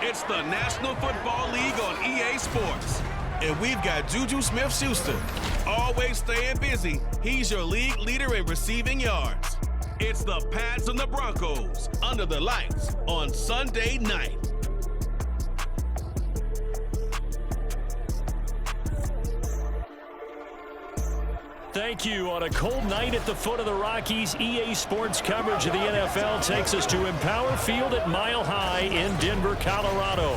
It's the National Football League on EA Sports. And we've got Juju Smith-Schuster. Always staying busy, he's your league leader in receiving yards. It's the Pats and the Broncos under the lights on Sunday night. Thank you. On a cold night at the foot of the Rockies, EA Sports coverage of the NFL takes us to Empower Field at Mile High in Denver, Colorado.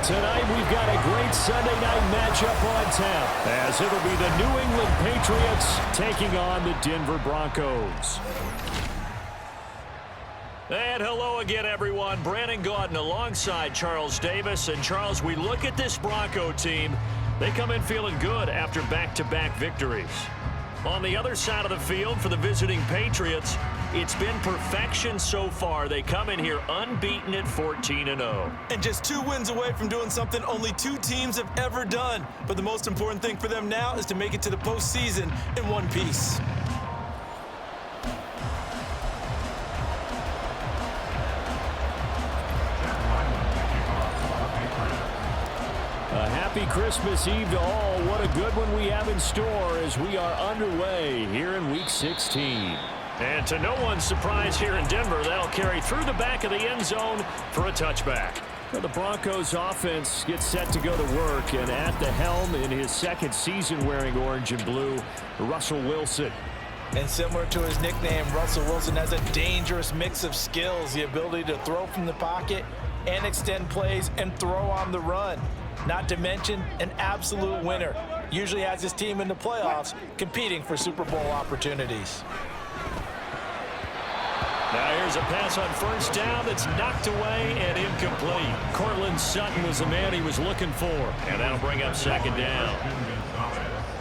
Tonight we've got a great Sunday night matchup on tap, as it'll be the New England Patriots taking on the Denver Broncos. And hello again, everyone. Brandon Gaudin alongside Charles Davis. And Charles, we look at this Bronco team. They come in feeling good after back-to-back victories. On the other side of the field for the visiting Patriots, it's been perfection so far. They come in here unbeaten at 14-0. And just 2 wins away from doing something only 2 teams have ever done. But the most important thing for them now is to make it to the postseason in one piece. Happy Christmas Eve to all. What a good one we have in store as we are underway here in Week 16. And to no one's surprise here in Denver, that'll carry through the back of the end zone for a touchback. Well, the Broncos offense gets set to go to work, and at the helm in his second season wearing orange and blue, Russell Wilson. And similar to his nickname, Russell Wilson has a dangerous mix of skills, the ability to throw from the pocket and extend plays and throw on the run. Not to mention an absolute winner. Usually has his team in the playoffs competing for Super Bowl opportunities. Now here's a pass on first down that's knocked away and incomplete. Cortland Sutton was the man he was looking for. And that'll bring up second down.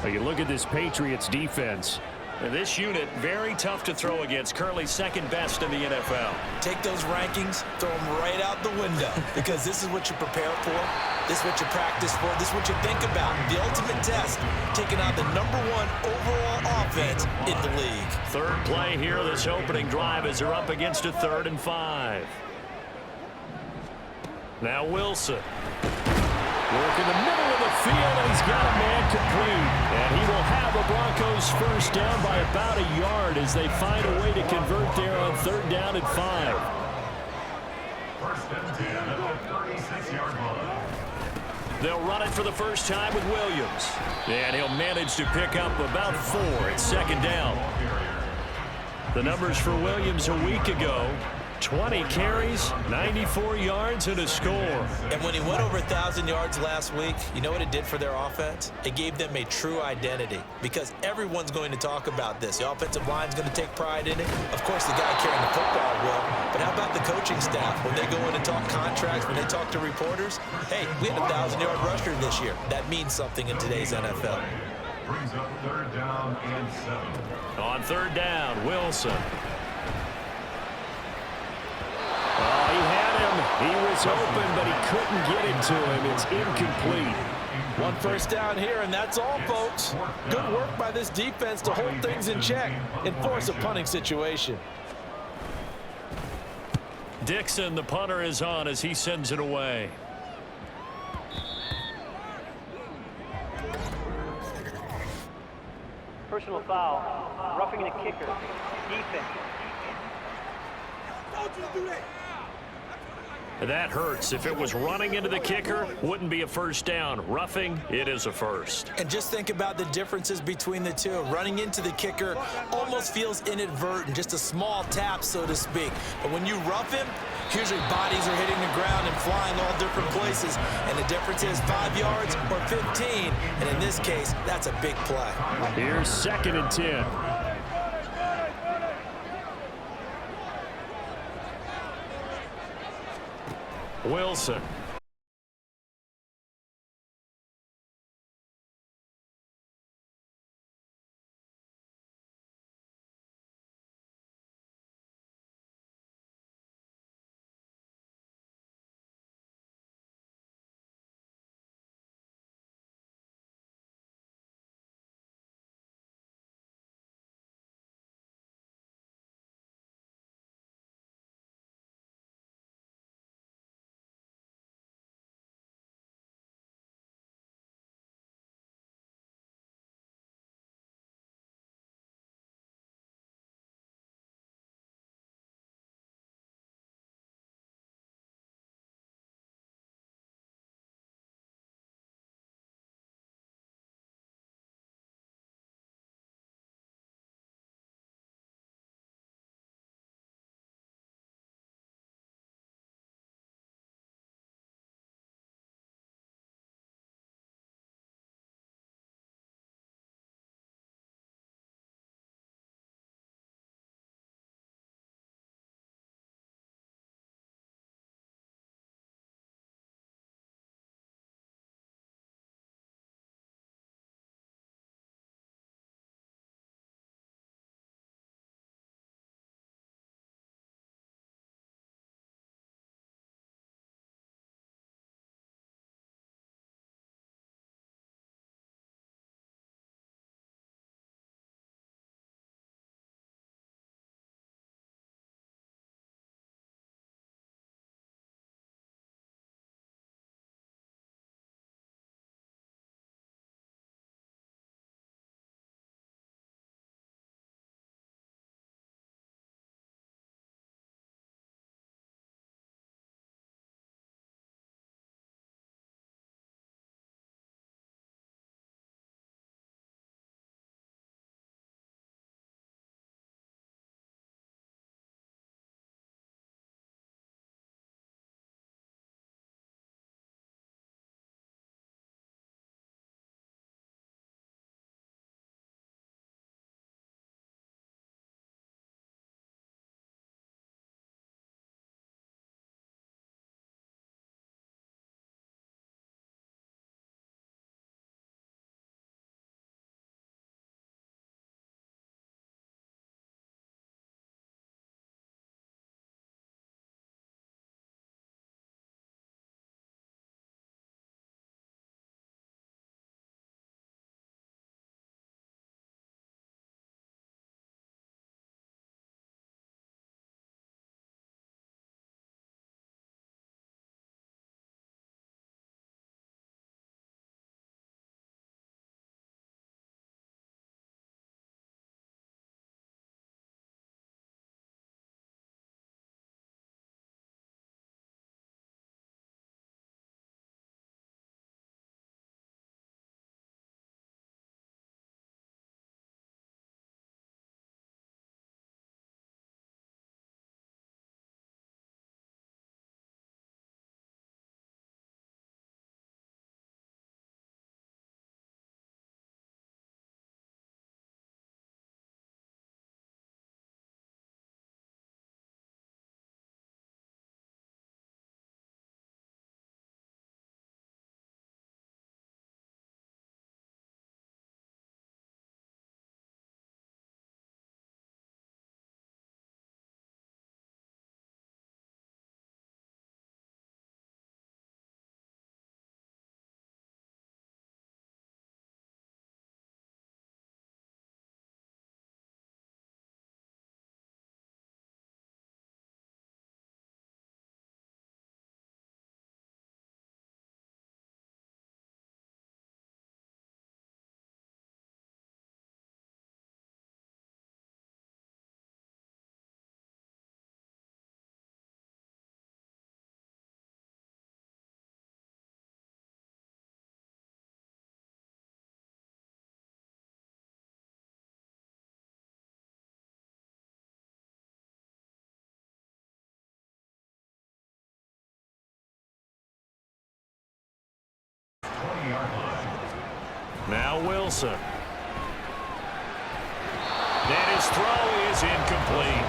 Now you look at this Patriots defense. And this unit, very tough to throw against. Currently second best in the NFL. Take those rankings, throw them right out the window. Because this is what you prepare for. This is what you practice for. This is what you think about. The ultimate test, taking on the #1 overall offense in the league. Third play here, this opening drive, as they're up against a 3rd and 5. Now Wilson. Work in the middle of the field, and he's got a man complete. And he will have a Broncos first down by about a yard as they find a way to convert there on 3rd down and 5. First and 10 at the 36-yard line. They'll run it for the first time with Williams. And he'll manage to pick up about 4 at second down. The numbers for Williams a week ago: 20 carries, 94 yards, and a score. And when he went over 1,000 yards last week, you know what it did for their offense? It gave them a true identity because everyone's going to talk about this. The offensive line's going to take pride in it. Of course, the guy carrying the football will. But how about the coaching staff? When they go in and talk contracts, when they talk to reporters, hey, we had a 1,000-yard rusher this year. That means something in today's NFL. Brings up 3rd down and 7. On 3rd down, Wilson. Oh, he had him. He was open, but he couldn't get it to him. It's incomplete. 1 first down here, and that's all, folks. Good work by this defense to hold things in check and force a punting situation. Dixon, the punter, is on as he sends it away. Personal foul, roughing the kicker, defense. That hurts. If it was running into the kicker, wouldn't be a first down. Roughing, it is a first. And just think about the differences between the two. Running into the kicker almost feels inadvertent, just a small tap, so to speak. But when you rough him, usually bodies are hitting the ground and flying all different places. And the difference is 5 yards or 15. And in this case, that's a big play. Here's 2nd and 10. Wilson. 20-yard line. Now Wilson. And his throw is incomplete.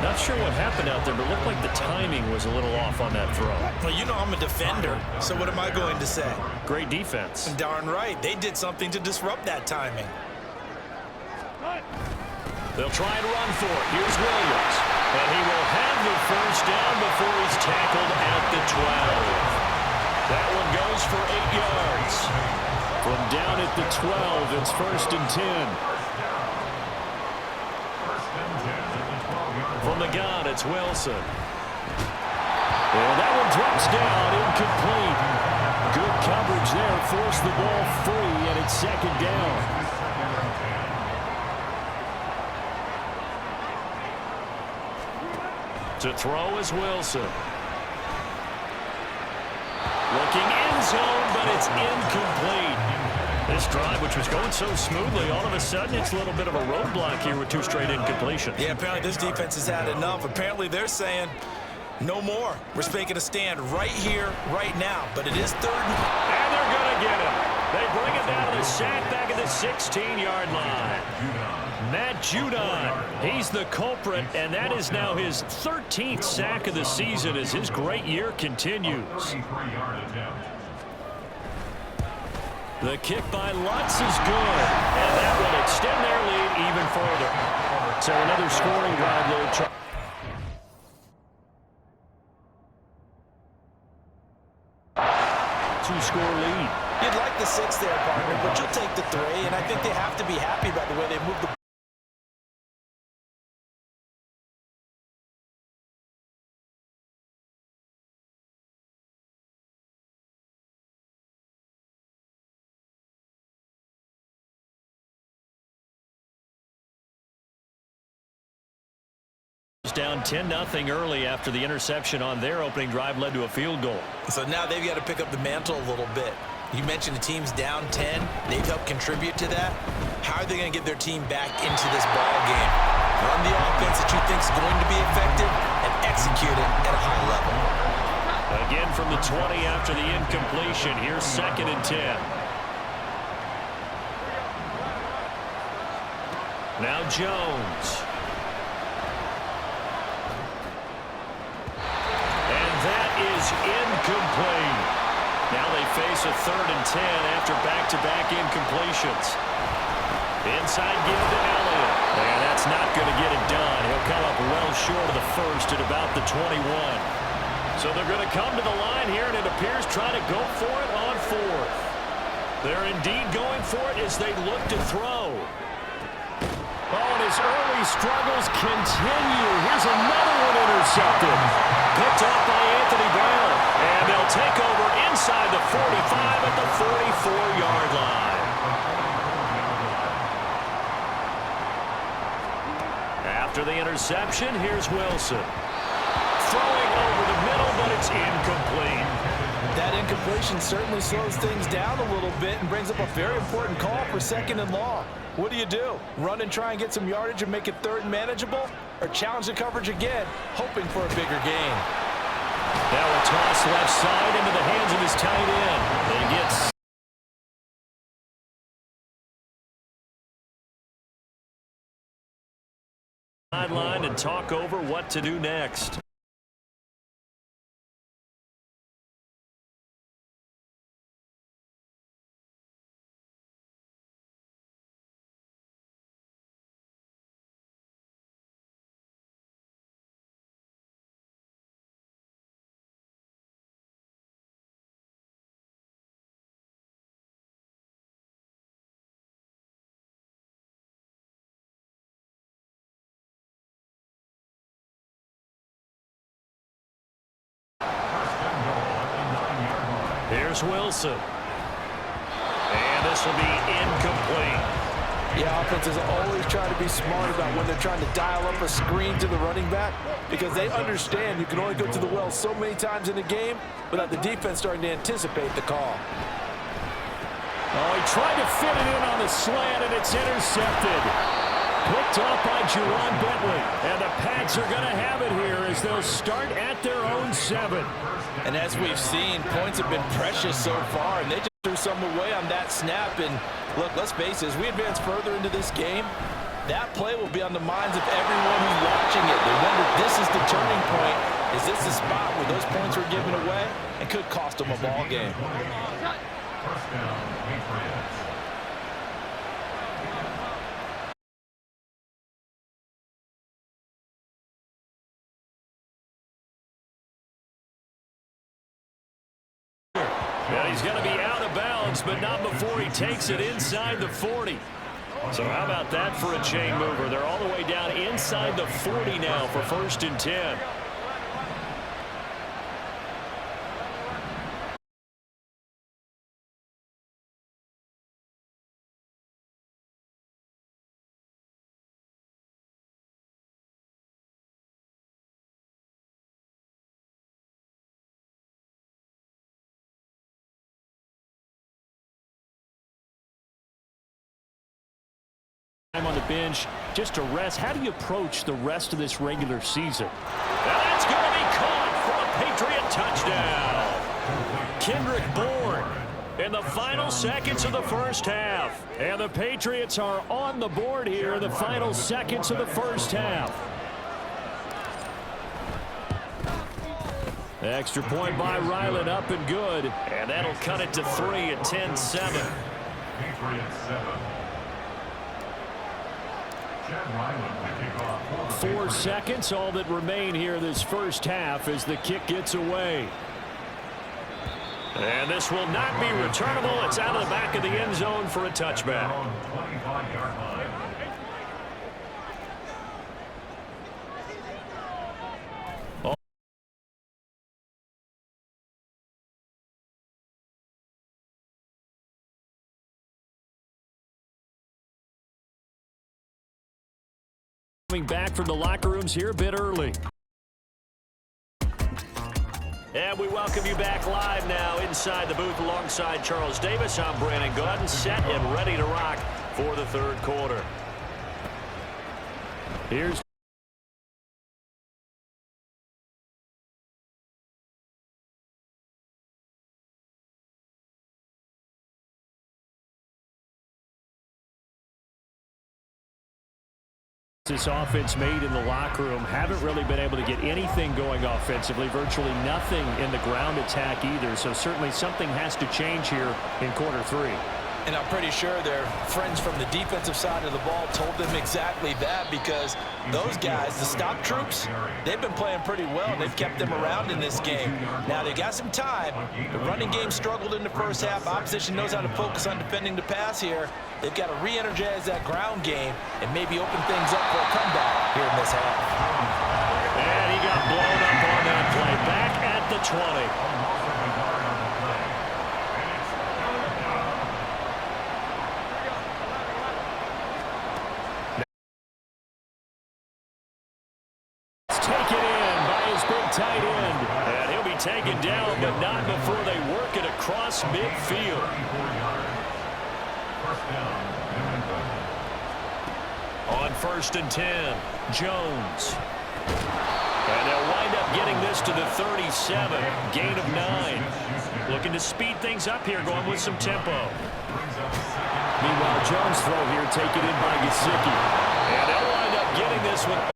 Not sure what happened out there, but it looked like the timing was a little off on that throw. Well, you know I'm a defender, so what am I going to say? Great defense. Darn right. They did something to disrupt that timing. They'll try and run for it. Here's Williams. And he will have the first down before he's tackled at the 12. That one goes for 8 yards. From down at the 12, it's 1st and 10. From the gun, it's Wilson. And that one drops down, incomplete. Good coverage there, forced the ball free, and it's 2nd down. To throw is Wilson. Looking end zone, but it's incomplete. This drive, which was going so smoothly, all of a sudden it's a little bit of a roadblock here with 2 straight incompletions. Yeah, apparently this defense has had enough. Apparently they're saying no more. We're making a stand right here, right now. But it is 3rd. And they're going to get him. They bring it down to the sack back at the 16-yard line. Matt Judon, he's the culprit, and that is now his 13th sack of the season as his great year continues. 33-yard attempt. The kick by Lutz is good, and that will extend their lead even further. So another scoring drive there. 2-score lead. You'd like the 6 there, partner, but you'll take the 3, and I think they have to be happy by the way they moved the down 10-0 early after the interception on their opening drive led to a field goal. So now they've got to pick up the mantle a little bit. You mentioned the team's down 10. They've helped contribute to that. How are they going to get their team back into this ball game? Run the offense that you think is going to be effective and execute it at a high level. Again from the 20 after the incompletion. Here's 2nd and 10. Now Jones. Incomplete. Now they face a 3rd and 10 after back-to-back incompletions. Inside give to Elliott. And that's not going to get it done. He'll come up well short of the 1st at about the 21. So they're going to come to the line here, and it appears trying to go for it on 4th. They're indeed going for it as they look to throw. Oh, and his early struggles continue. Here's another one intercepted. Picked off by Anthony Brown. And they'll take over inside the 45 at the 44-yard line. After the interception, here's Wilson. Throwing over the middle, but it's incomplete. That incompletion certainly slows things down a little bit and brings up a very important call for 2nd and long. What do? Run and try and get some yardage and make it 3rd and manageable? Or challenge the coverage again, hoping for a bigger gain? Now a toss left side into the hands of his tight end. They get sideline and talk over what to do next. Here's Wilson. And this will be incomplete. Yeah, offenses always try to be smart about when they're trying to dial up a screen to the running back because they understand you can only go to the well so many times in a game without the defense starting to anticipate the call. Oh, he tried to fit it in on the slant, and it's intercepted. Picked off by Juwan Bentley. And the Pats are going to have it here as they'll start at their own 7. And as we've seen, points have been precious so far, and they just some away on that snap. And look, let's face it, as we advance further into this game, that play will be on the minds of everyone who's watching it. They wonder, this is the turning point. Is this the spot where those points were given away and could cost them a ball game? First down, Patriots. Well, he's going to be out of bounds, but not before he takes it inside the 40. So how about that for a chain mover? They're all the way down inside the 40 now for 1st and 10. On the bench just to rest. How do you approach the rest of this regular season? Now that's going to be caught for a Patriot touchdown. Kendrick Bourne in the final seconds of the first half. And the Patriots are on the board here in the final seconds of the first half. Extra point by Ryland, up and good. And that'll cut it to 3 at 10-7. Patriots 7. 4 seconds, all that remain here this first half as the kick gets away. And this will not be returnable. It's out of the back of the end zone for a touchback. 25-yard line. Coming back from the locker rooms here a bit early. And we welcome you back live now inside the booth alongside Charles Davis. I'm Brandon Gaudin, set and ready to rock for the third quarter. Here's this offense made in the locker room. Haven't really been able to get anything going offensively. Virtually nothing in the ground attack either. So certainly something has to change here in quarter 3. And I'm pretty sure their friends from the defensive side of the ball told them exactly that, because those guys, the stop troops, they've been playing pretty well. They've kept them around in this game. Now they got some time. The running game struggled in the first half. Opposition knows how to focus on defending the pass here. They've got to re-energize that ground game and maybe open things up for a comeback here in this half. And he got blown up on that play. Back at the 20. Tight end, and he'll be taken down, but not before they work it across midfield. On 1st and 10, Jones. And they'll wind up getting this to the 37, gain of 9. Looking to speed things up here, going with some tempo. Meanwhile, Jones throw here, taken in by Gesicki. And they'll wind up getting this one.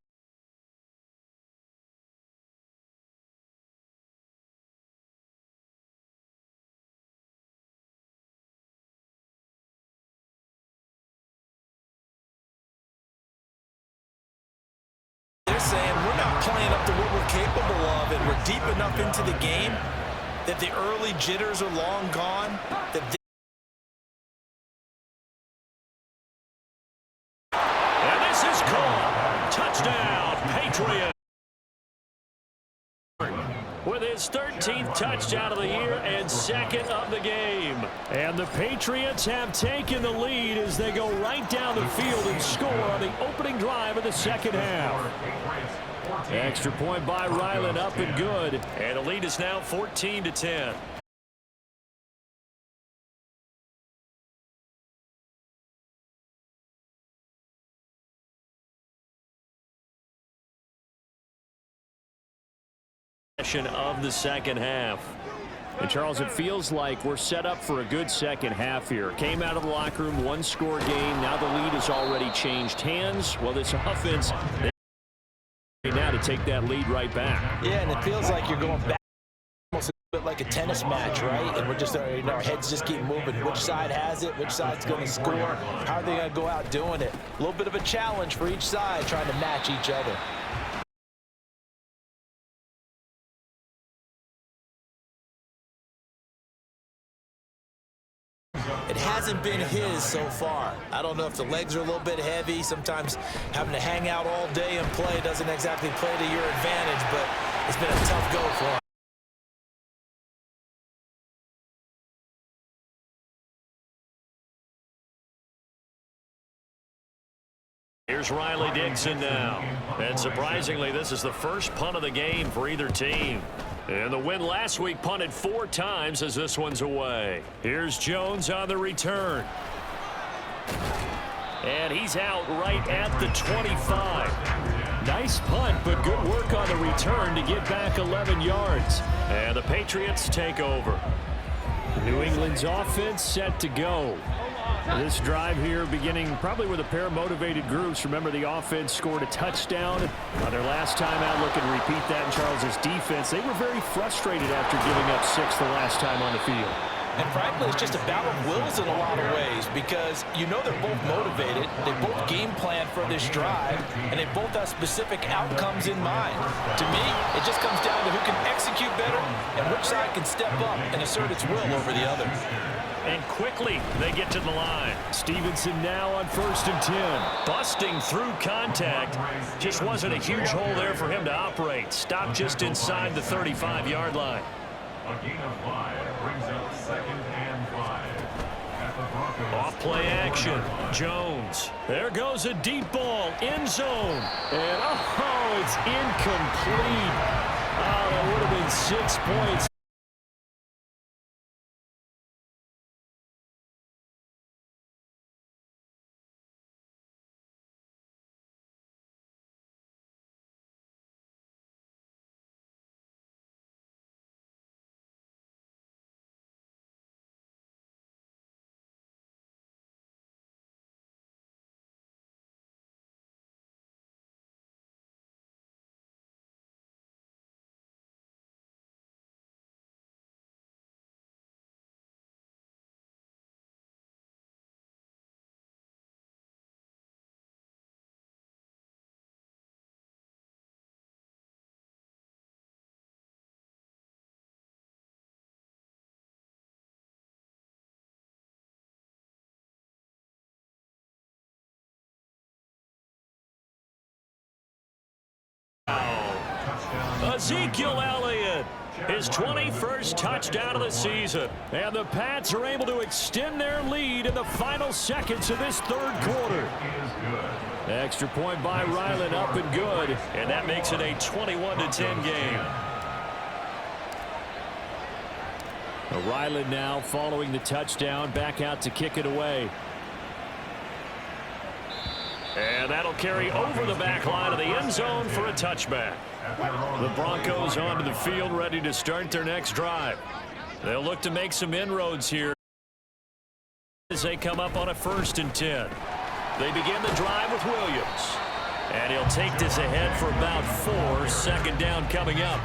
Saying we're not playing up to what we're capable of, and we're deep enough into the game that the early jitters are long gone. And this is caught. Touchdown, Patriots. With his 13th touchdown of the year and 2nd of the game. And the Patriots have taken the lead as they go right down the field and score on the opening drive of the second half. Extra point by Ryland, up and good. And the lead is now 14-10. Of the second half. And, Charles, it feels like we're set up for a good second half here. Came out of the locker room, one-score game. Now the lead has already changed hands. Well, this offense, now to take that lead right back. Yeah, and it feels like you're going back almost a bit like a tennis match, right? And we're just, our heads just keep moving. Which side has it? Which side's going to score? How are they going to go out doing it? A little bit of a challenge for each side trying to match each other. It hasn't been his so far. I don't know if the legs are a little bit heavy. Sometimes having to hang out all day and play doesn't exactly play to your advantage, but it's been a tough go for him. Here's Riley Dixon now. And surprisingly, this is the first punt of the game for either team. And the win last week punted 4 times as this one's away. Here's Jones on the return. And he's out right at the 25. Nice punt, but good work on the return to get back 11 yards. And the Patriots take over. New England's offense set to go. This drive here beginning probably with a pair of motivated groups. Remember, the offense scored a touchdown on their last time out. Looking to repeat that in Charles's defense. They were very frustrated after giving up 6 the last time on the field. And frankly, it's just a battle of wills in a lot of ways because you know they're both motivated. They both game plan for this drive, and they both have specific outcomes in mind. To me, it just comes down to who can execute better and which side can step up and assert its will over the other. And quickly, they get to the line. Stevenson now on 1st and 10. Busting through contact. Just wasn't a huge hole there for him to operate. Stopped just inside the 35-yard line. A gain of 5 brings up 2nd and 5. At the Broncos. Off play action. Jones. There goes a deep ball. End zone. And, oh, it's incomplete. Oh, that would have been 6 points. Ezekiel Elliott, his 21st touchdown of the season. And the Pats are able to extend their lead in the final seconds of this 3rd quarter. Extra point by Ryland, up and good. And that makes it a 21-10 game. Ryland now following the touchdown, back out to kick it away. And that'll carry over the back line of the end zone for a touchback. The Broncos onto the field, ready to start their next drive. They'll look to make some inroads here as they come up on a 1st and 10. They begin the drive with Williams. And he'll take this ahead for about 4. 2nd down coming up.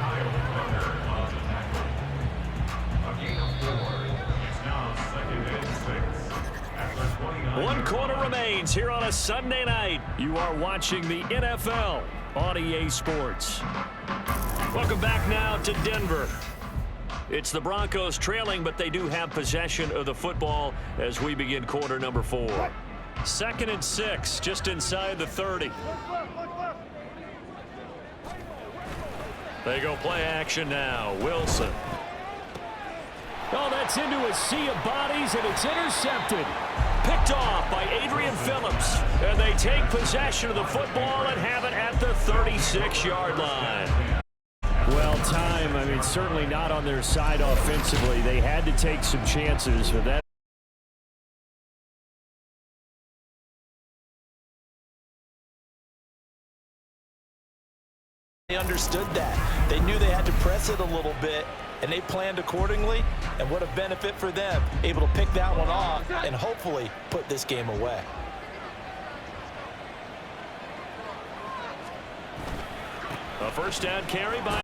One quarter remains here on a Sunday night. You are watching the NFL on EA Sports. Welcome back now to Denver. It's the Broncos trailing, but they do have possession of the football as we begin quarter number 4. 2nd and 6, just inside the 30. They go play action now. Wilson. Oh, that's into a sea of bodies, and it's intercepted. Picked off by Adrian Phillips. And they take possession of the football and have it at the 36-yard line. Well, time, I mean, certainly not on their side offensively. They had to take some chances, but that. They understood that. They knew they had to press it a little bit, and they planned accordingly, and what a benefit for them, able to pick that one off and hopefully put this game away. A first down carry by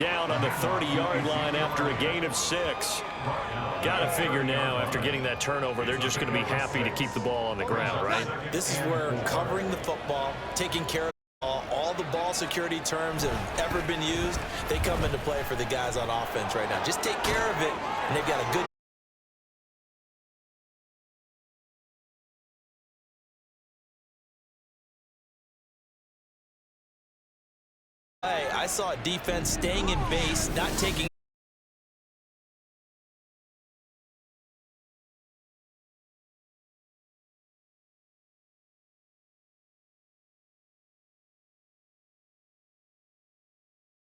down on the 30-yard line after a gain of 6. Got to figure now, after getting that turnover, they're just going to be happy to keep the ball on the ground, right? This is where covering the football, taking care of the ball, all the ball security terms that have ever been used, they come into play for the guys on offense right now. Just take care of it, and they've got a good I saw a defense staying in base, not taking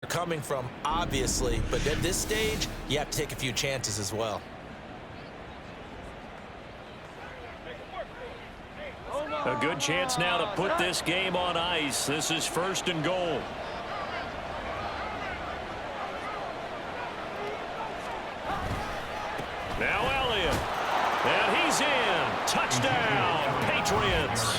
coming from, obviously, but at this stage, you have to take a few chances as well. A good chance now to put this game on ice. This is 1st and goal. Now Elliott, and he's in. Touchdown, Patriots.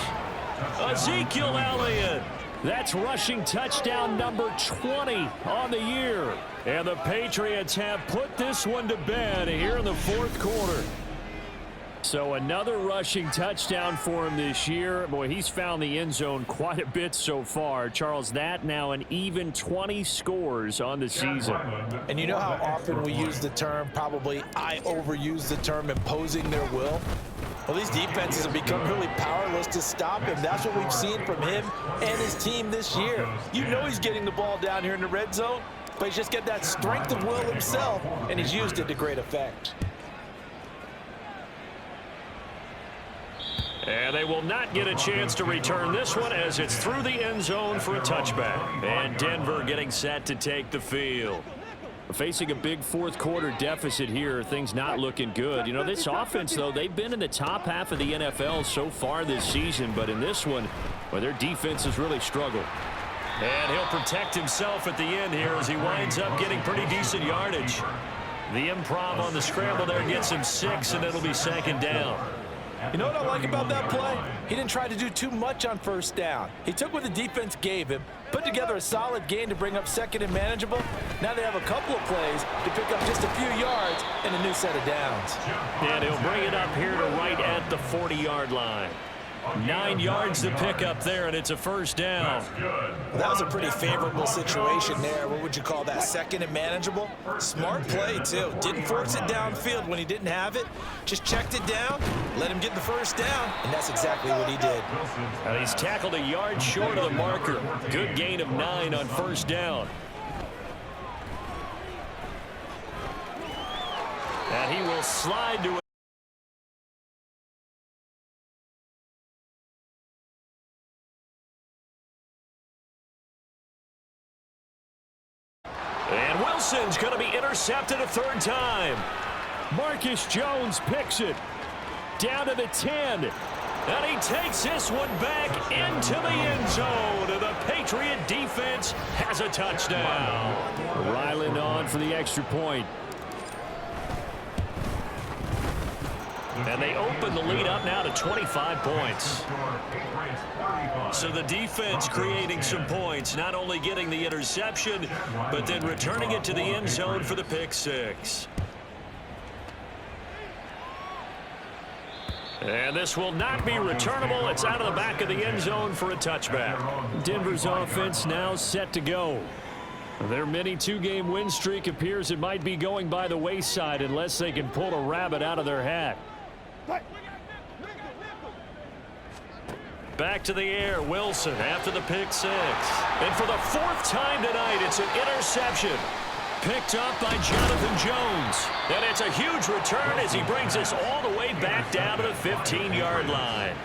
Ezekiel Elliott. That's rushing touchdown number 20 on the year. And the Patriots have put this one to bed here in the 4th quarter. So another rushing touchdown for him this year. Boy, he's found the end zone quite a bit so far. Charles, that now an even 20 scores on the season. And you know how often we use the term, probably I overuse the term, imposing their will? Well, these defenses have become really powerless to stop him. That's what we've seen from him and his team this year. You know he's getting the ball down here in the red zone, but he's just got that strength of will himself, and he's used it to great effect. And they will not get a chance to return this one as it's through the end zone for a touchback. And Denver getting set to take the field. Facing a big 4th quarter deficit here, things not looking good. You know, this offense, though, they've been in the top half of the NFL so far this season, but in this one, well, their defense has really struggled. And he'll protect himself at the end here as he winds up getting pretty decent yardage. The improv on the scramble there gets him 6, and it'll be 2nd down. You know what I like about that play? He didn't try to do too much on 1st down. He took what the defense gave him, put together a solid gain to bring up 2nd and manageable. Now they have a couple of plays to pick up just a few yards and a new set of downs. And he'll bring it up here to right at the 40-yard line. 9 yards to pick up there, and it's a 1st down. That was a pretty favorable situation there. What would you call that? 2nd and manageable? Smart play, too. Didn't force it downfield when he didn't have it. Just checked it down, let him get the 1st down, and that's exactly what he did. And he's tackled a yard short of the marker. Good gain of 9 on 1st down. And he will slide to it. And Wilson's going to be intercepted a 3rd time. Marcus Jones picks it down to the 10. And he takes this one back into the end zone. And the Patriot defense has a touchdown. Ryland on for the extra point. And they open the lead up now to 25 points. So the defense creating some points, not only getting the interception, but then returning it to the end zone for the pick 6. And this will not be returnable. It's out of the back of the end zone for a touchback. Denver's offense now set to go. Their mini 2-game win streak appears it might be going by the wayside unless they can pull a rabbit out of their hat. Back to the air, Wilson after the pick 6. And for the 4th time tonight, it's an interception. Picked up by Jonathan Jones. And it's a huge return as he brings us all the way back down to the 15-yard line.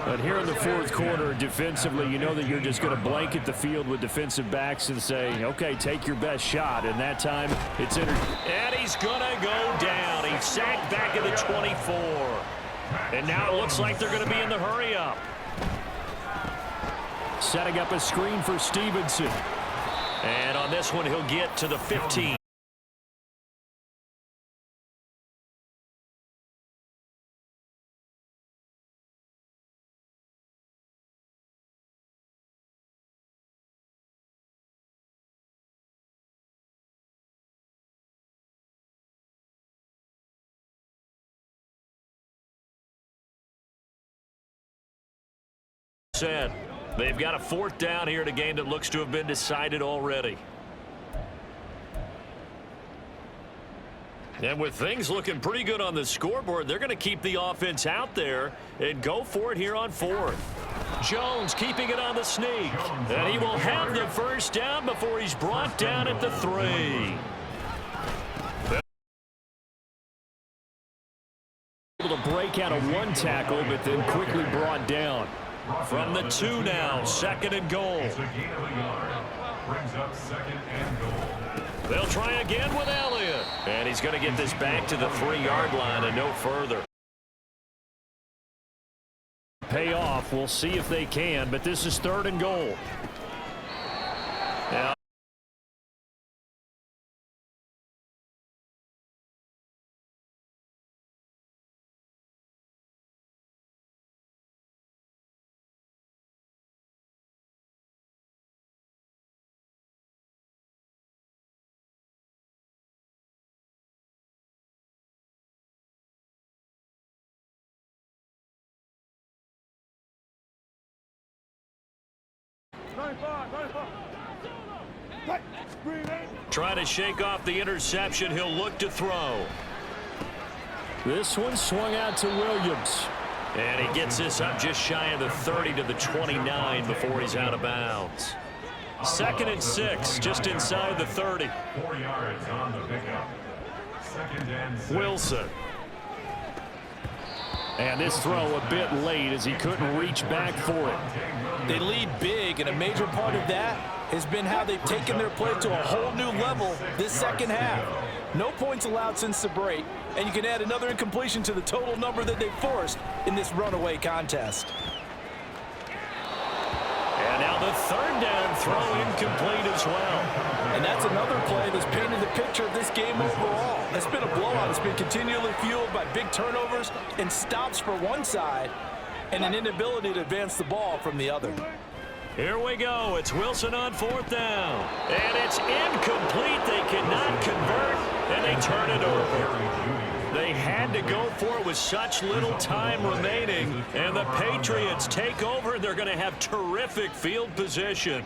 But here in the 4th quarter, defensively, you know that you're just going to blanket the field with defensive backs and say, okay, take your best shot. And that time, it's and he's going to go down. He's sacked back at the 24. And now it looks like they're going to be in the hurry-up. Setting up a screen for Stevenson. And on this one, he'll get to the 15. They've got a 4th down here in a game that looks to have been decided already. And with things looking pretty good on the scoreboard, they're going to keep the offense out there and go for it here on 4th. Jones keeping it on the sneak. And he will have the 1st down before he's brought down at the 3. Able to break out of 1 tackle, but then quickly brought down. From the 2 now, 2nd and goal. It's a gain of a yard. Brings up 2nd and goal. They'll try again with Elliott. And he's going to get this back to the 3-yard line and no further. Pay off. We'll see if they can, but this is 3rd and goal. Now, trying to shake off the interception. He'll look to throw. This one swung out to Williams. And he gets this up just shy of the 30 to the 29 before he's out of bounds. 2nd and 6, just inside the 30. 4 yards on the pickup. 2nd and 6. Wilson. And this throw a bit late as he couldn't reach back for it. They lead big, and a major part of that has been how they've taken their play to a whole new level this 2nd half. No points allowed since the break, and you can add another incompletion to the total number that they forced in this runaway contest. And now the 3rd down throw incomplete as well. And that's another play that's painted the picture of this game overall. It's been a blowout. It's been continually fueled by big turnovers and stops for one side and an inability to advance the ball from the other. Here we go. It's Wilson on 4th down. And it's incomplete. They cannot convert, and they turn it over. They had to go for it with such little time remaining, and the Patriots take over, and they're going to have terrific field position.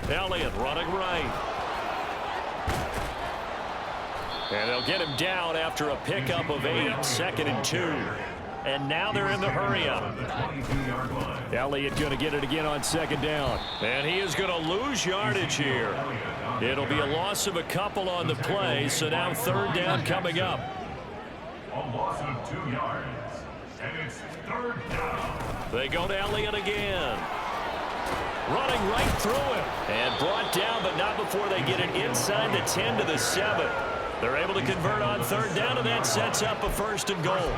Elliott running right. And they'll get him down after a pickup of 8, 2nd and 2. And now they're in the hurry-up. Elliott going to get it again on 2nd down. And he is going to lose yardage here. It'll be a loss of a couple on the play, so now 3rd down coming up. A loss of 2 yards. And it's 3rd down. They go to Elliott again. Running right through him. And brought down, but not before they get it inside the 10 to the 7. They're able to convert on 3rd down, and that sets up a 1st and goal.